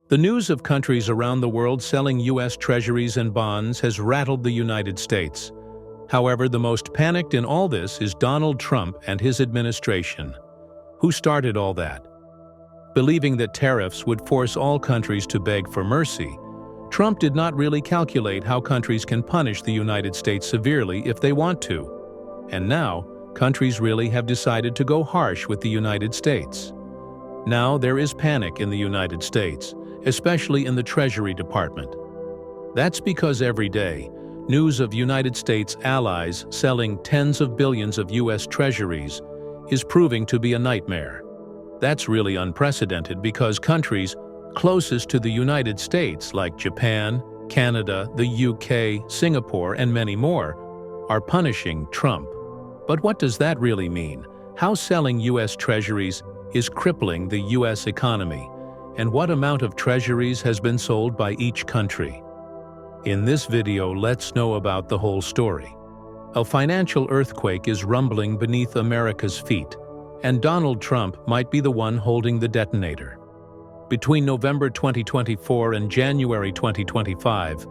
The news of countries around the world selling U.S. treasuries and bonds has rattled the United States. However, the most panicked in all this is Donald Trump and his administration. Who started all that? Believing that tariffs would force all countries to beg for mercy, Trump did not really calculate how countries can punish the United States severely if they want to. And now, countries really have decided to go harsh with the United States. Now there is panic in the United States, especially in the Treasury Department. That's because every day, news of United States allies selling tens of billions of U.S. treasuries is proving to be a nightmare. That's really unprecedented because countries closest to the United States like Japan, Canada, the UK, Singapore, and many more are punishing Trump. But what does that really mean? How selling U.S. treasuries is crippling the U.S. economy, and what amount of treasuries has been sold by each country? In this video, let's know about the whole story. A financial earthquake is rumbling beneath America's feet, and Donald Trump might be the one holding the detonator. Between November 2024 and January 2025,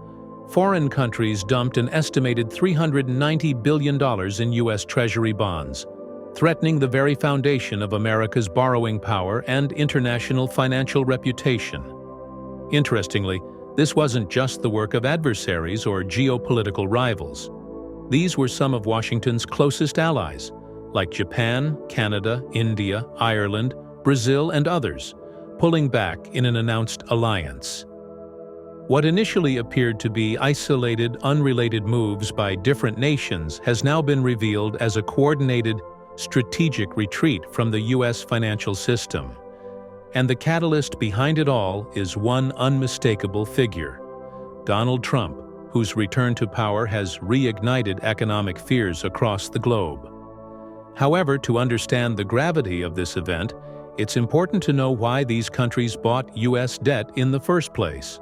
foreign countries dumped an estimated $390 billion in U.S. Treasury bonds, threatening the very foundation of America's borrowing power and international financial reputation. Interestingly, this wasn't just the work of adversaries or geopolitical rivals. These were some of Washington's closest allies, like Japan, Canada, India, Ireland, Brazil, and others, pulling back in an announced alliance. What initially appeared to be isolated, unrelated moves by different nations has now been revealed as a coordinated, strategic retreat from the U.S. financial system. And the catalyst behind it all is one unmistakable figure: Donald Trump, whose return to power has reignited economic fears across the globe. However, to understand the gravity of this event, it's important to know why these countries bought U.S. debt in the first place.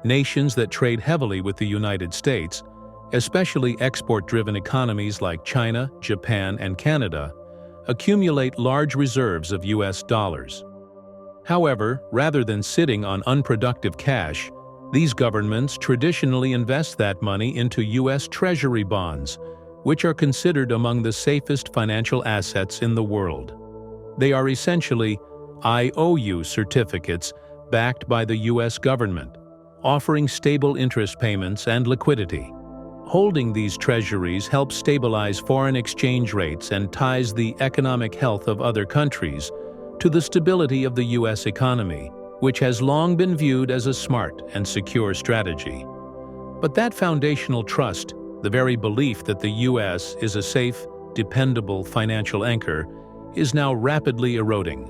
Nations that trade heavily with the United States, especially export-driven economies like China, Japan, and Canada, accumulate large reserves of U.S. dollars. However, rather than sitting on unproductive cash, these governments traditionally invest that money into U.S. Treasury bonds, which are considered among the safest financial assets in the world. They are essentially IOU certificates backed by the U.S. government, offering stable interest payments and liquidity. Holding these treasuries helps stabilize foreign exchange rates and ties the economic health of other countries to the stability of the U.S. economy, which has long been viewed as a smart and secure strategy. But that foundational trust, the very belief that the U.S. is a safe, dependable financial anchor, is now rapidly eroding.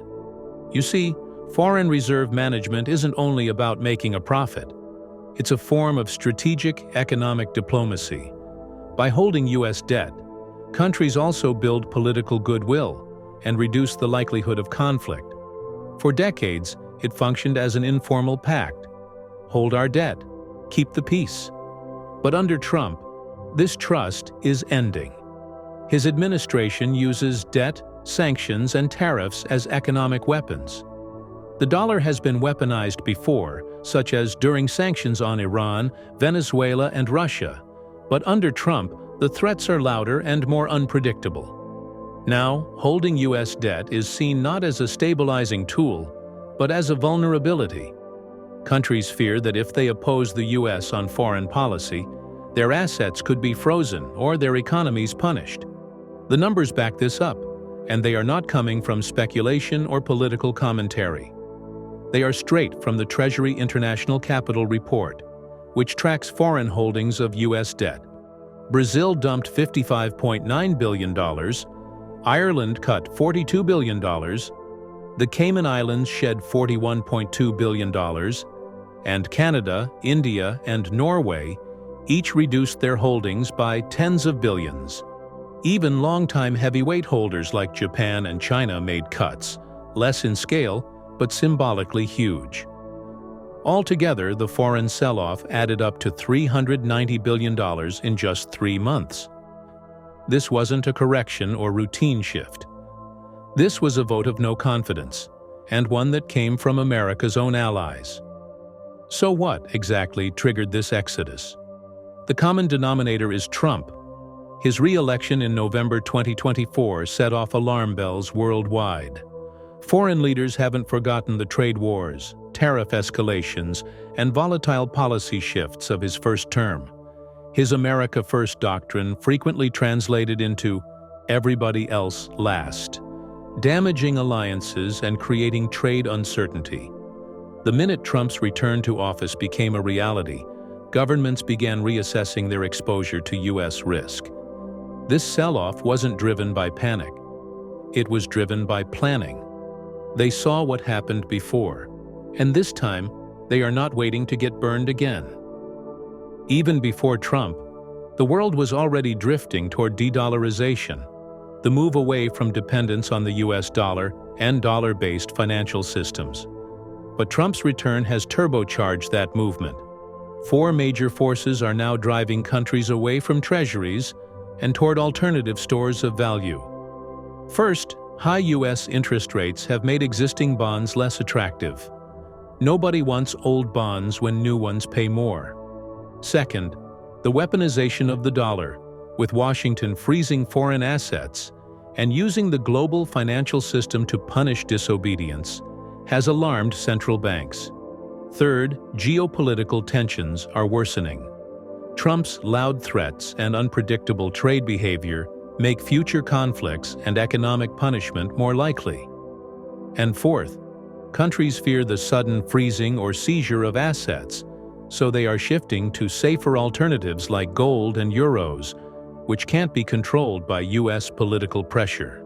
You see, foreign reserve management isn't only about making a profit. It's a form of strategic economic diplomacy. By holding U.S. debt, countries also build political goodwill and reduce the likelihood of conflict. For decades, it functioned as an informal pact: hold our debt, keep the peace. But under Trump, this trust is ending. His administration uses debt, sanctions, and tariffs as economic weapons. The dollar has been weaponized before, such as during sanctions on Iran, Venezuela, and Russia. But under Trump, the threats are louder and more unpredictable. Now, holding U.S. debt is seen not as a stabilizing tool, but as a vulnerability. Countries fear that if they oppose the U.S. on foreign policy, their assets could be frozen or their economies punished. The numbers back this up, and they are not coming from speculation or political commentary. They are straight from the Treasury International Capital Report, which tracks foreign holdings of U.S. debt. Brazil dumped $55.9 billion, Ireland cut $42 billion, the Cayman Islands shed $41.2 billion, and Canada, India, and Norway each reduced their holdings by tens of billions. Even longtime heavyweight holders like Japan and China made cuts, less in scale, but symbolically huge. Altogether, the foreign sell-off added up to $390 billion in just 3 months. This wasn't a correction or routine shift. This was a vote of no confidence, and one that came from America's own allies. So what exactly triggered this exodus? The common denominator is Trump. His re-election in November 2024 set off alarm bells worldwide. Foreign leaders haven't forgotten the trade wars, tariff escalations, and volatile policy shifts of his first term. His America First doctrine frequently translated into everybody else last, damaging alliances and creating trade uncertainty. The minute Trump's return to office became a reality, governments began reassessing their exposure to U.S. risk. This sell-off wasn't driven by panic. It was driven by planning. They saw what happened before, and this time, they are not waiting to get burned again. Even before Trump, the world was already drifting toward de-dollarization, the move away from dependence on the U.S. dollar and dollar-based financial systems. But Trump's return has turbocharged that movement. Four major forces are now driving countries away from treasuries and toward alternative stores of value. First, high U.S. interest rates have made existing bonds less attractive. Nobody wants old bonds when new ones pay more. Second, the weaponization of the dollar, with Washington freezing foreign assets and using the global financial system to punish disobedience, has alarmed central banks. Third, geopolitical tensions are worsening. Trump's loud threats and unpredictable trade behavior make future conflicts and economic punishment more likely. And fourth, countries fear the sudden freezing or seizure of assets, so they are shifting to safer alternatives like gold and euros, which can't be controlled by U.S. political pressure.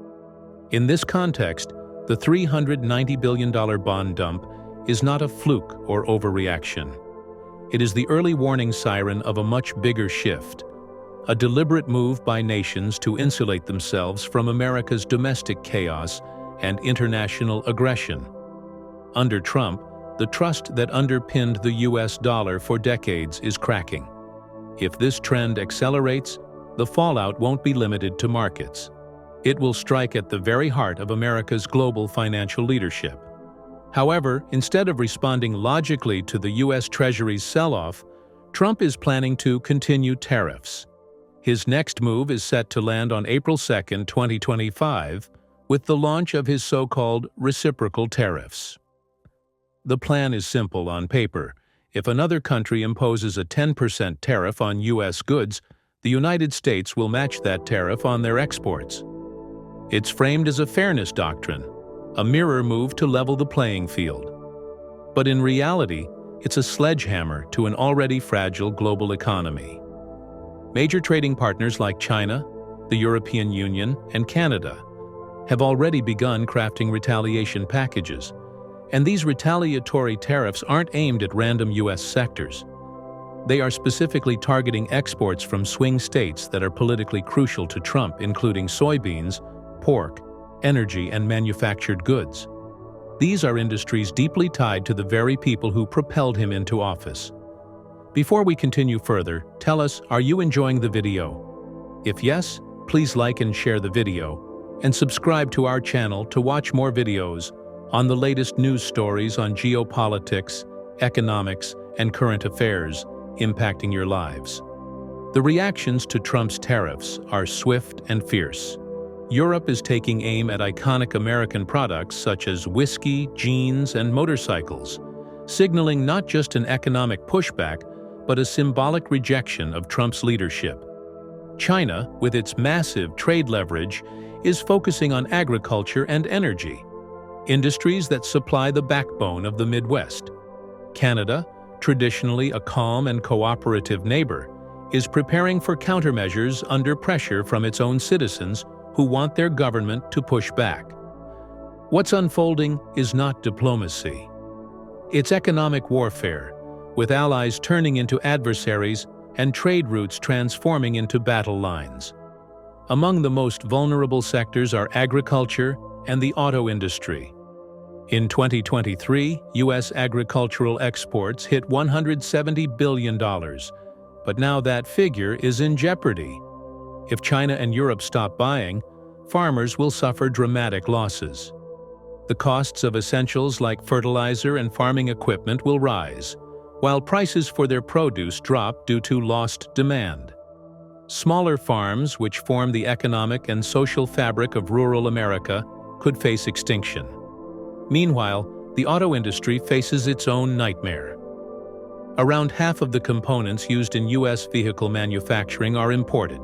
In this context, the $390 billion bond dump is not a fluke or overreaction. It is the early warning siren of a much bigger shift, a deliberate move by nations to insulate themselves from America's domestic chaos and international aggression. Under Trump, the trust that underpinned the U.S. dollar for decades is cracking. If this trend accelerates, the fallout won't be limited to markets. It will strike at the very heart of America's global financial leadership. However, instead of responding logically to the U.S. Treasury's sell-off, Trump is planning to continue tariffs. His next move is set to land on April 2, 2025, with the launch of his so-called reciprocal tariffs. The plan is simple on paper. If another country imposes a 10% tariff on U.S. goods, the United States will match that tariff on their exports. It's framed as a fairness doctrine, a mirror move to level the playing field. But in reality, it's a sledgehammer to an already fragile global economy. Major trading partners like China, the European Union, and Canada have already begun crafting retaliation packages, and these retaliatory tariffs aren't aimed at random U.S. sectors. They are specifically targeting exports from swing states that are politically crucial to Trump, including soybeans, pork, energy, and manufactured goods. These are industries deeply tied to the very people who propelled him into office. Before we continue further, tell us, are you enjoying the video? If yes, please like and share the video, and subscribe to our channel to watch more videos on the latest news stories on geopolitics, economics, and current affairs impacting your lives. The reactions to Trump's tariffs are swift and fierce. Europe is taking aim at iconic American products such as whiskey, jeans, and motorcycles, signaling not just an economic pushback, but a symbolic rejection of Trump's leadership. China, with its massive trade leverage, is focusing on agriculture and energy, industries that supply the backbone of the Midwest. Canada, traditionally a calm and cooperative neighbor, is preparing for countermeasures under pressure from its own citizens who want their government to push back. What's unfolding is not diplomacy. It's economic warfare, with allies turning into adversaries and trade routes transforming into battle lines. Among the most vulnerable sectors are agriculture and the auto industry. In 2023, U.S. agricultural exports hit $170 billion, but now that figure is in jeopardy. If China and Europe stop buying, farmers will suffer dramatic losses. The costs of essentials like fertilizer and farming equipment will rise, while prices for their produce drop due to lost demand. Smaller farms, which form the economic and social fabric of rural America, could face extinction. Meanwhile, the auto industry faces its own nightmare. Around half of the components used in U.S. vehicle manufacturing are imported.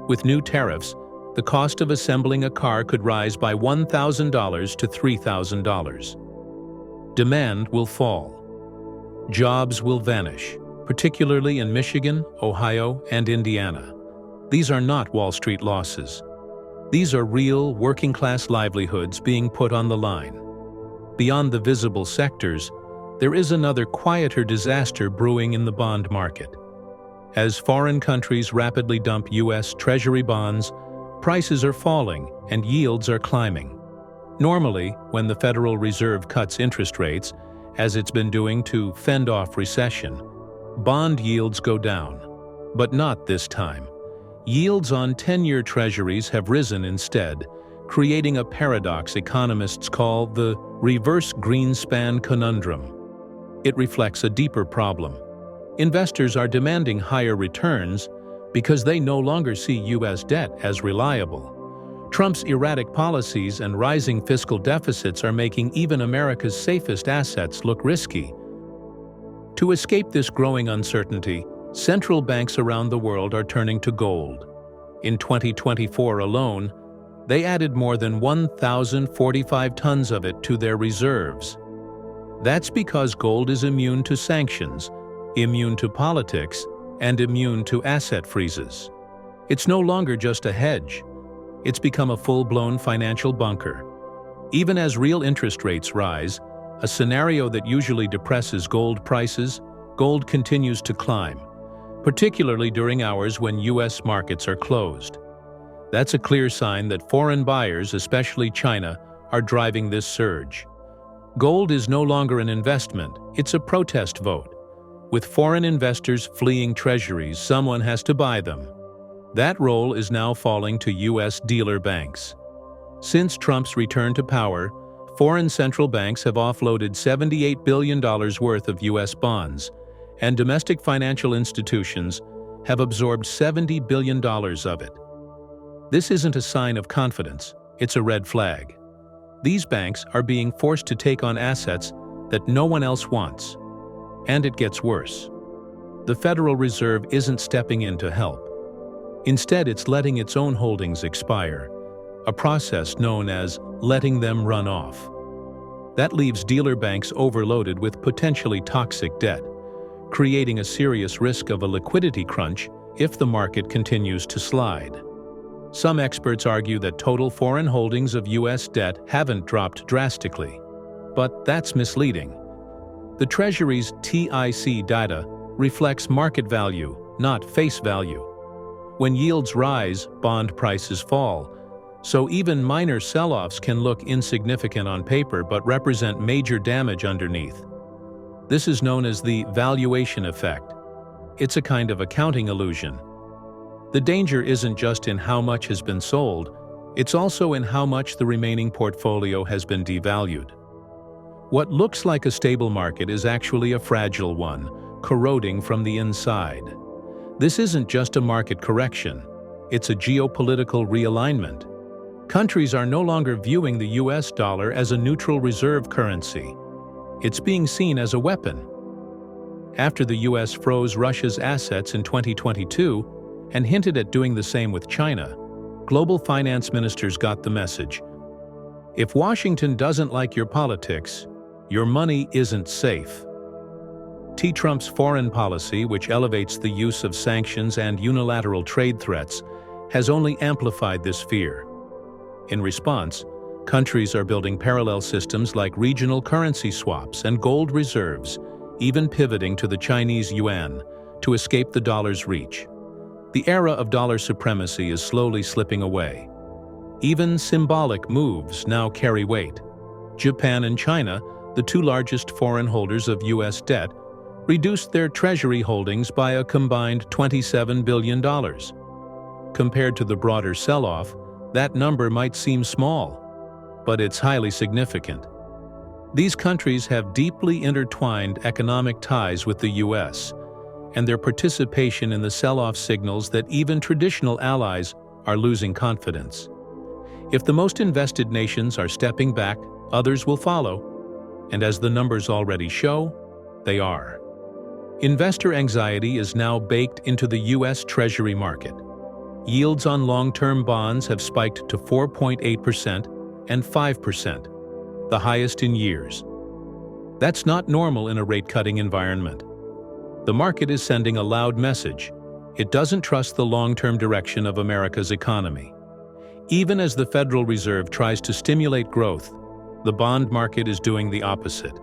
With new tariffs, the cost of assembling a car could rise by $1,000 to $3,000. Demand will fall. Jobs will vanish, particularly in Michigan, Ohio, and Indiana. These are not Wall Street losses. These are real, working-class livelihoods being put on the line. Beyond the visible sectors, there is another quieter disaster brewing in the bond market. As foreign countries rapidly dump U.S. Treasury bonds, prices are falling and yields are climbing. Normally, when the Federal Reserve cuts interest rates, as it's been doing to fend off recession, bond yields go down. But not this time. Yields on 10-year treasuries have risen instead, creating a paradox economists call the reverse Greenspan conundrum. It reflects a deeper problem. Investors are demanding higher returns because they no longer see U.S. debt as reliable. Trump's erratic policies and rising fiscal deficits are making even America's safest assets look risky. To escape this growing uncertainty, central banks around the world are turning to gold. In 2024 alone, they added more than 1,045 tons of it to their reserves. That's because gold is immune to sanctions, immune to politics, and immune to asset freezes. It's no longer just a hedge. It's become a full-blown financial bunker. Even as real interest rates rise, a scenario that usually depresses gold prices, gold continues to climb, particularly during hours when U.S. markets are closed. That's a clear sign that foreign buyers, especially China, are driving this surge. Gold is no longer an investment, it's a protest vote. With foreign investors fleeing treasuries, someone has to buy them. That role is now falling to U.S. dealer banks. Since Trump's return to power, foreign central banks have offloaded $78 billion worth of U.S. bonds, and domestic financial institutions have absorbed $70 billion of it. This isn't a sign of confidence, it's a red flag. These banks are being forced to take on assets that no one else wants. And it gets worse. The Federal Reserve isn't stepping in to help. Instead, it's letting its own holdings expire, a process known as letting them run off. That leaves dealer banks overloaded with potentially toxic debt, creating a serious risk of a liquidity crunch if the market continues to slide. Some experts argue that total foreign holdings of U.S. debt haven't dropped drastically, but that's misleading. The Treasury's TIC data reflects market value, not face value. When yields rise, bond prices fall, so even minor sell-offs can look insignificant on paper but represent major damage underneath. This is known as the valuation effect. It's a kind of accounting illusion. The danger isn't just in how much has been sold, it's also in how much the remaining portfolio has been devalued. What looks like a stable market is actually a fragile one, corroding from the inside. This isn't just a market correction, it's a geopolitical realignment. Countries are no longer viewing the US dollar as a neutral reserve currency. It's being seen as a weapon. After the US froze Russia's assets in 2022 and hinted at doing the same with China, global finance ministers got the message. If Washington doesn't like your politics, your money isn't safe. Trump's foreign policy, which elevates the use of sanctions and unilateral trade threats, has only amplified this fear. In response, countries are building parallel systems like regional currency swaps and gold reserves, even pivoting to the Chinese yuan to escape the dollar's reach. The era of dollar supremacy is slowly slipping away. Even symbolic moves now carry weight. Japan and China, the two largest foreign holders of U.S. debt, reduced their treasury holdings by a combined $27 billion. Compared to the broader sell-off, that number might seem small, but it's highly significant. These countries have deeply intertwined economic ties with the U.S., and their participation in the sell-off signals that even traditional allies are losing confidence. If the most invested nations are stepping back, others will follow, and as the numbers already show, they are. Investor anxiety is now baked into the U.S. Treasury market. Yields on long-term bonds have spiked to 4.8% and 5%, the highest in years. That's not normal in a rate-cutting environment. The market is sending a loud message. It doesn't trust the long-term direction of America's economy. Even as the Federal Reserve tries to stimulate growth, the bond market is doing the opposite.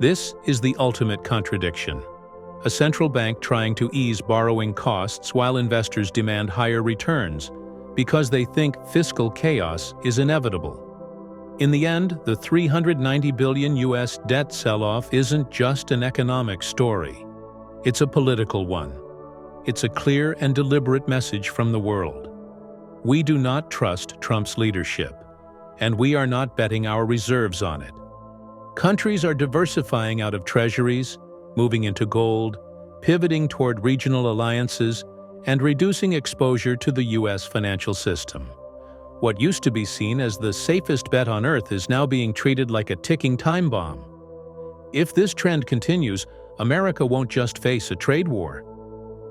This is the ultimate contradiction. A central bank trying to ease borrowing costs while investors demand higher returns because they think fiscal chaos is inevitable. In the end, the $390 billion U.S. debt sell-off isn't just an economic story. It's a political one. It's a clear and deliberate message from the world. We do not trust Trump's leadership, and we are not betting our reserves on it. Countries are diversifying out of treasuries, moving into gold, pivoting toward regional alliances, and reducing exposure to the U.S. financial system. What used to be seen as the safest bet on Earth is now being treated like a ticking time bomb. If this trend continues, America won't just face a trade war.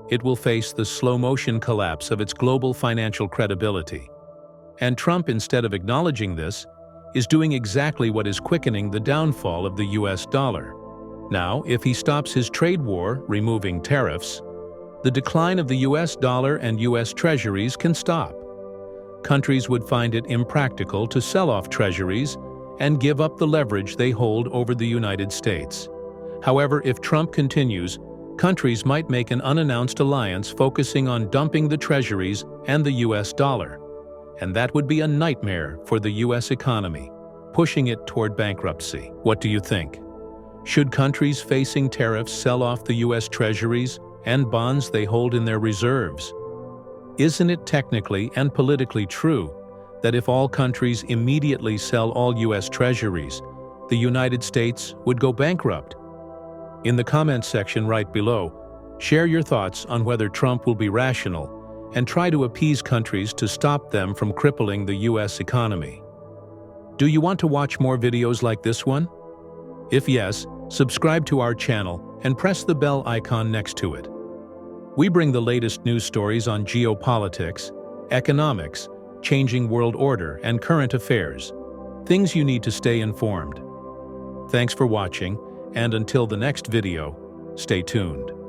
It will face the slow-motion collapse of its global financial credibility. And Trump, instead of acknowledging this, is doing exactly what is quickening the downfall of the U.S. dollar. Now, if he stops his trade war, removing tariffs, the decline of the U.S. dollar and U.S. treasuries can stop. Countries would find it impractical to sell off treasuries and give up the leverage they hold over the United States. However, if Trump continues, countries might make an unannounced alliance focusing on dumping the treasuries and the U.S. dollar. And that would be a nightmare for the U.S. economy, pushing it toward bankruptcy. What do you think? Should countries facing tariffs sell off the U.S. treasuries and bonds they hold in their reserves? Isn't it technically and politically true that if all countries immediately sell all U.S. treasuries, the United States would go bankrupt? In the comments section right below, share your thoughts on whether Trump will be rational and try to appease countries to stop them from crippling the U.S. economy. Do you want to watch more videos like this one? If yes, subscribe to our channel and press the bell icon next to it. We bring the latest news stories on geopolitics, economics, changing world order, and current affairs. Things you need to stay informed. Thanks for watching, and until the next video, stay tuned.